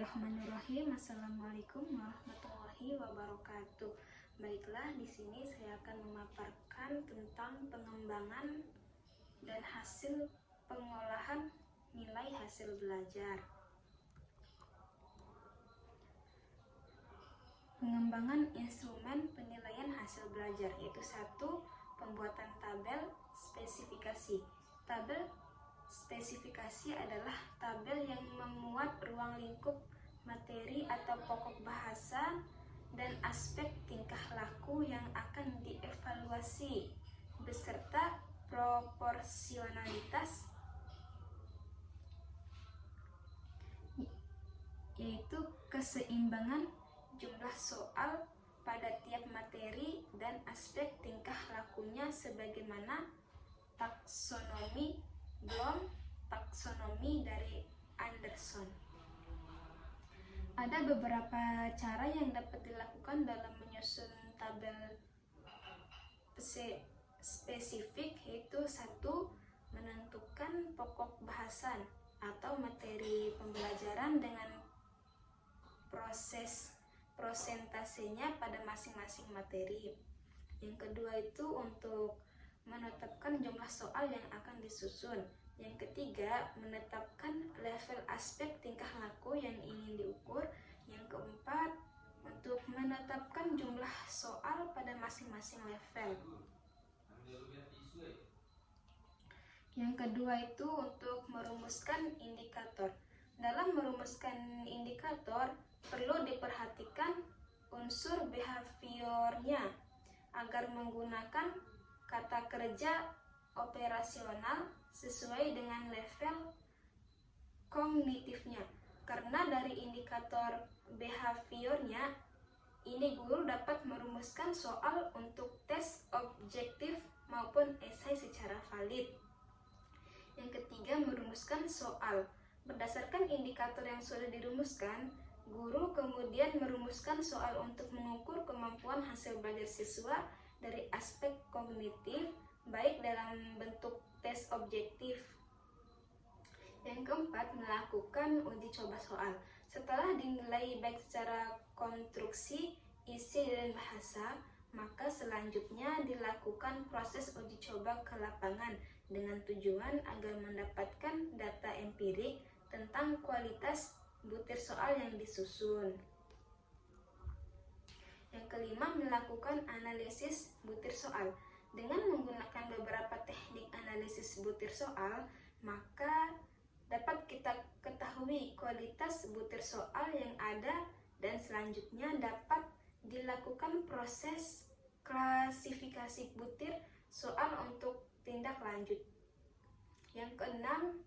Bismillahirrahmanirrahim. Assalamualaikum warahmatullahi wabarakatuh. Baiklah, di sini saya akan memaparkan tentang pengembangan dan hasil pengolahan nilai hasil belajar. Pengembangan instrumen penilaian hasil belajar yaitu 1. Pembuatan tabel spesifikasi. Tabel spesifikasi adalah tabel yang memuat ruang lingkup materi atau pokok bahasa dan aspek tingkah laku yang akan dievaluasi beserta proporsionalitas, yaitu keseimbangan jumlah soal pada tiap materi dan aspek tingkah lakunya sebagaimana taksonomi Bloom, taksonomi dari Anderson. Ada beberapa cara yang dapat dilakukan dalam menyusun tabel spesifik, yaitu 1. Menentukan pokok bahasan atau materi pembelajaran dengan proses prosentasenya pada masing-masing materi. Yang kedua itu untuk menetapkan jumlah soal yang akan disusun. Yang ketiga, menetapkan level aspek tingkah laku yang ingin diukur. Yang keempat, untuk menetapkan jumlah soal pada masing-masing level. Yang kedua itu untuk merumuskan indikator. Dalam merumuskan indikator, perlu diperhatikan unsur behaviornya agar menggunakan kata kerja operasional sesuai dengan level kognitifnya. Karena dari indikator behaviornya ini guru dapat merumuskan soal untuk tes objektif maupun esai secara valid. Yang ketiga, merumuskan soal. Berdasarkan indikator yang sudah dirumuskan, guru kemudian merumuskan soal untuk mengukur kemampuan hasil belajar siswa dari aspek kognitif, baik dalam bentuk tes objektif. Yang keempat, melakukan uji coba soal. Setelah dinilai baik secara konstruksi, isi, dan bahasa, maka selanjutnya dilakukan proses uji coba ke lapangan dengan tujuan agar mendapatkan data empirik tentang kualitas butir soal yang disusun. Yang kelima, melakukan analisis butir soal. Dengan menggunakan beberapa teknik analisis butir soal, maka dapat kita ketahui kualitas butir soal yang ada dan selanjutnya dapat dilakukan proses klasifikasi butir soal untuk tindak lanjut. Yang keenam,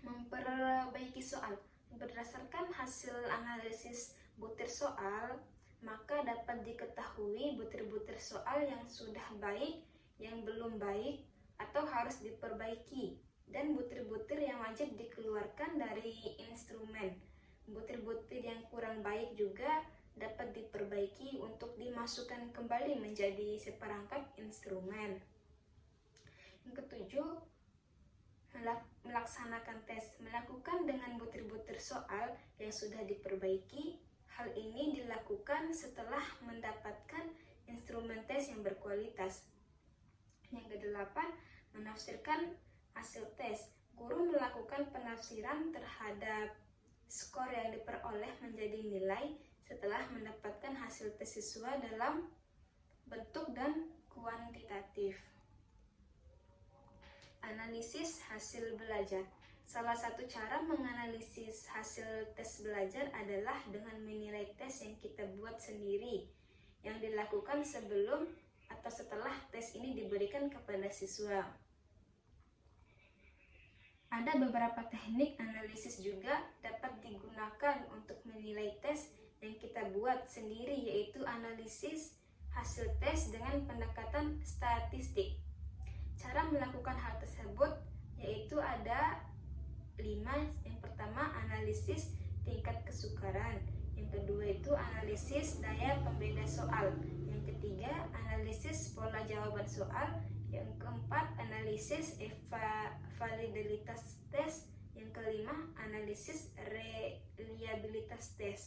memperbaiki soal. Berdasarkan hasil analisis butir soal, maka dapat diketahui butir-butir soal yang sudah baik, yang belum baik, atau harus diperbaiki, dan butir-butir yang wajib dikeluarkan dari instrumen. Butir-butir yang kurang baik juga dapat diperbaiki untuk dimasukkan kembali menjadi seperangkat instrumen. Yang ketujuh, melaksanakan tes. Melakukan dengan butir-butir soal yang sudah diperbaiki. Hal ini dilakukan setelah mendapatkan instrumen tes yang berkualitas. Yang kedelapan, menafsirkan hasil tes. Guru melakukan penafsiran terhadap skor yang diperoleh menjadi nilai setelah mendapatkan hasil tes siswa dalam bentuk dan kuantitatif. Analisis hasil belajar. Salah satu cara menganalisis hasil tes belajar adalah dengan menilai tes yang kita buat sendiri, yang dilakukan sebelum atau setelah tes ini diberikan kepada siswa. Ada beberapa teknik analisis juga dapat digunakan untuk menilai tes yang kita buat sendiri, yaitu analisis hasil tes dengan pendekatan statistik. Cara melakukan hal tersebut yaitu ada 5. Yang pertama, analisis tingkat kesukaran. Yang kedua itu analisis daya pembeda soal. Yang ketiga, analisis pola jawaban soal. Yang keempat, analisis validitas tes. Yang kelima, analisis reliabilitas fasilitas tes.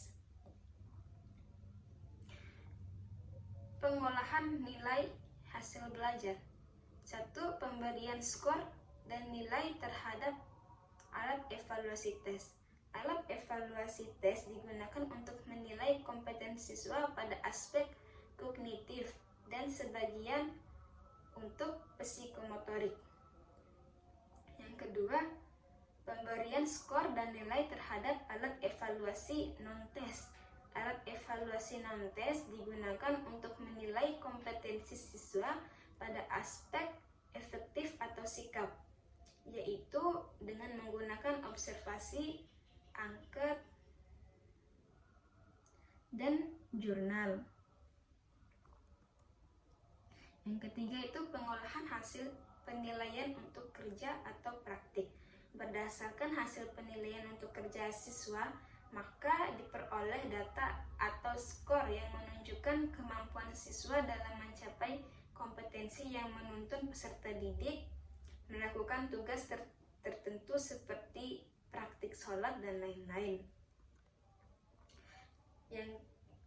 Pengolahan nilai hasil belajar. 1. Pemberian skor dan nilai terhadap alat evaluasi tes. Alat evaluasi tes digunakan untuk menilai kompetensi siswa pada aspek kognitif dan sebagian untuk psikomotorik. Yang kedua, pemberian skor dan nilai terhadap alat evaluasi non-tes. Alat evaluasi non-tes digunakan untuk menilai kompetensi siswa pada aspek efektif atau sikap, yaitu dengan menggunakan observasi, angket, dan jurnal. Yang ketiga itu pengolahan hasil penilaian untuk kerja atau praktik. Berdasarkan hasil penilaian untuk kerja siswa, maka diperoleh data atau skor yang menunjukkan kemampuan siswa dalam mencapai kompetensi yang menuntun peserta didik melakukan tugas tertentu seperti praktik sholat dan lain-lain. Yang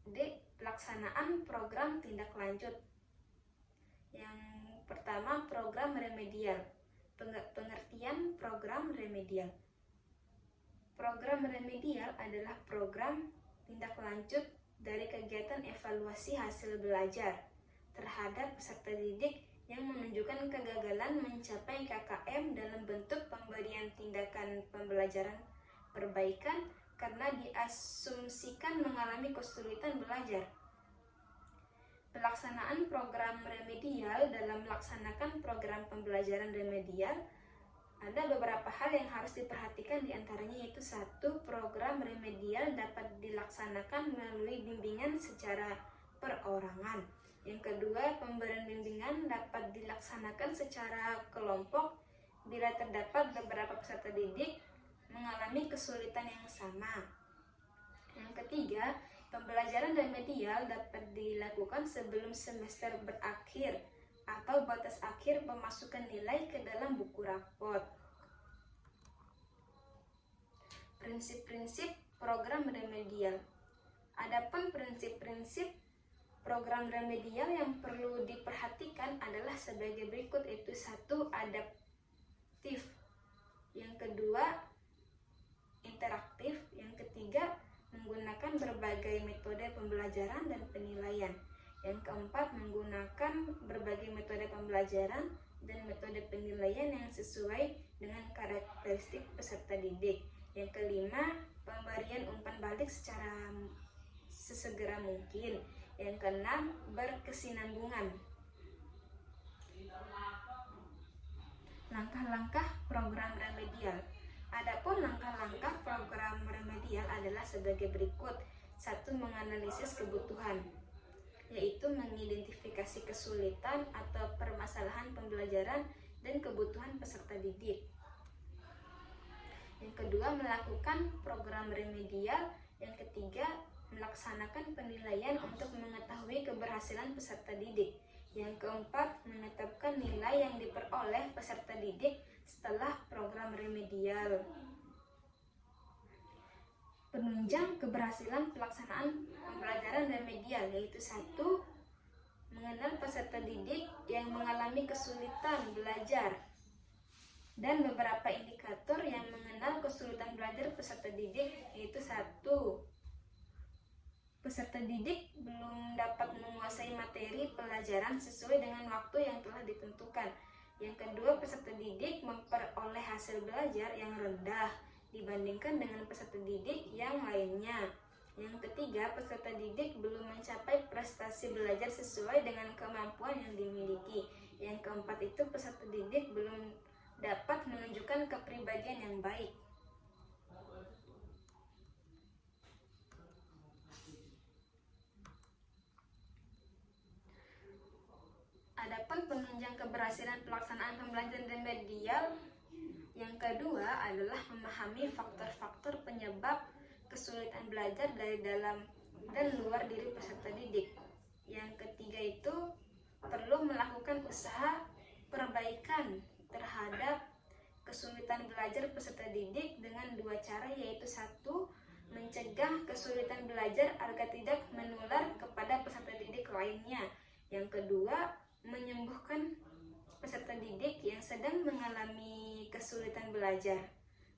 D. Pelaksanaan program tindak lanjut. Yang pertama, program remedial. Pengertian program remedial. Program remedial adalah program tindak lanjut dari kegiatan evaluasi hasil belajar terhadap peserta didik yang menunjukkan kegagalan mencapai KKM dalam bentuk pemberian tindakan pembelajaran perbaikan karena diasumsikan mengalami kesulitan belajar. Pelaksanaan program remedial. Dalam melaksanakan program pembelajaran remedial, ada beberapa hal yang harus diperhatikan, diantaranya yaitu 1. Program remedial dapat dilaksanakan melalui bimbingan secara perorangan. Yang kedua, pemberian bimbingan dapat dilaksanakan secara kelompok bila terdapat beberapa peserta didik mengalami kesulitan yang sama. Yang ketiga, pembelajaran remedial dapat dilakukan sebelum semester berakhir atau batas akhir pemasukan nilai ke dalam buku rapot. Prinsip-prinsip program remedial. Adapun prinsip-prinsip program remedial yang perlu diperhatikan adalah sebagai berikut, yaitu 1. Adaptif. Yang kedua, interaktif. Yang ketiga, menggunakan berbagai metode pembelajaran dan penilaian. Yang keempat, menggunakan berbagai metode pembelajaran dan metode penilaian yang sesuai dengan karakteristik peserta didik. Yang kelima, pemberian umpan balik secara sesegera mungkin. Yang keenam, berkesinambungan. Langkah-langkah program remedial. Adapun langkah-langkah program remedial adalah sebagai berikut. 1. Menganalisis kebutuhan, yaitu mengidentifikasi kesulitan atau permasalahan pembelajaran dan kebutuhan peserta didik. Yang kedua, melakukan program remedial. Yang ketiga, melaksanakan penilaian untuk mengetahui keberhasilan peserta didik. Yang keempat, menetapkan nilai yang diperoleh peserta didik setelah program remedial. Penunjang keberhasilan pelaksanaan pembelajaran remedial, yaitu 1. Mengenal peserta didik yang mengalami kesulitan belajar dan beberapa indikator yang mengenal kesulitan belajar peserta didik, yaitu 1. Peserta didik belum dapat menguasai materi pelajaran sesuai dengan waktu yang telah ditentukan. Yang kedua, peserta didik memperoleh hasil belajar yang rendah dibandingkan dengan peserta didik yang lainnya. Yang ketiga, peserta didik belum mencapai prestasi belajar sesuai dengan kemampuan yang dimiliki. Yang keempat itu, peserta didik belum dapat menunjukkan kepribadian yang baik. Adapun penunjang keberhasilan pelaksanaan pembelajaran remedial yang kedua adalah memahami faktor-faktor penyebab kesulitan belajar dari dalam dan luar diri peserta didik. Yang ketiga itu perlu melakukan usaha perbaikan terhadap kesulitan belajar peserta didik dengan 2 cara, yaitu 1. Mencegah kesulitan belajar agar tidak menular kepada peserta didik lainnya. Yang kedua, menyembuhkan peserta didik yang sedang mengalami kesulitan belajar.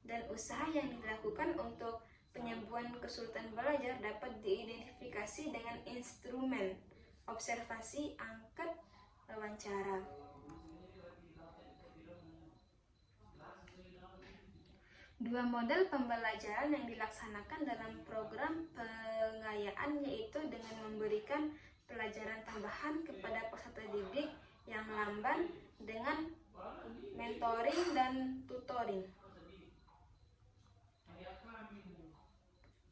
Dan usaha yang dilakukan untuk penyembuhan kesulitan belajar dapat diidentifikasi dengan instrumen observasi, angket, wawancara. Dua model pembelajaran yang dilaksanakan dalam program pengayaan yaitu dengan memberikan pelajaran tambahan kepada peserta didik yang lamban dengan mentoring dan tutoring.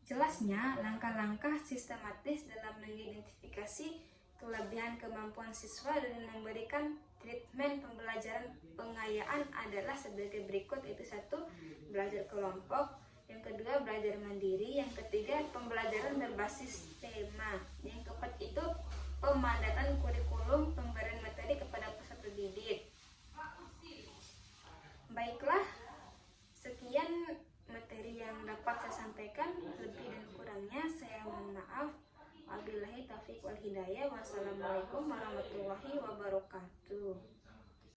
Jelasnya, langkah-langkah sistematis dalam mengidentifikasi kelebihan kemampuan siswa dan memberikan treatment pembelajaran pengayaan adalah sebagai berikut, yaitu 1. Belajar kelompok, yang kedua belajar mandiri, yang ketiga pembelajaran berbasis tema, yang keempat itu pemadatan kurikulum, pemberian materi kepada peserta didik. Baiklah, sekian materi yang dapat saya sampaikan, lebih dan kurangnya saya mohon maaf. Wabillahi taufiq wal hidayah. Wassalamualaikum warahmatullahi wabarakatuh.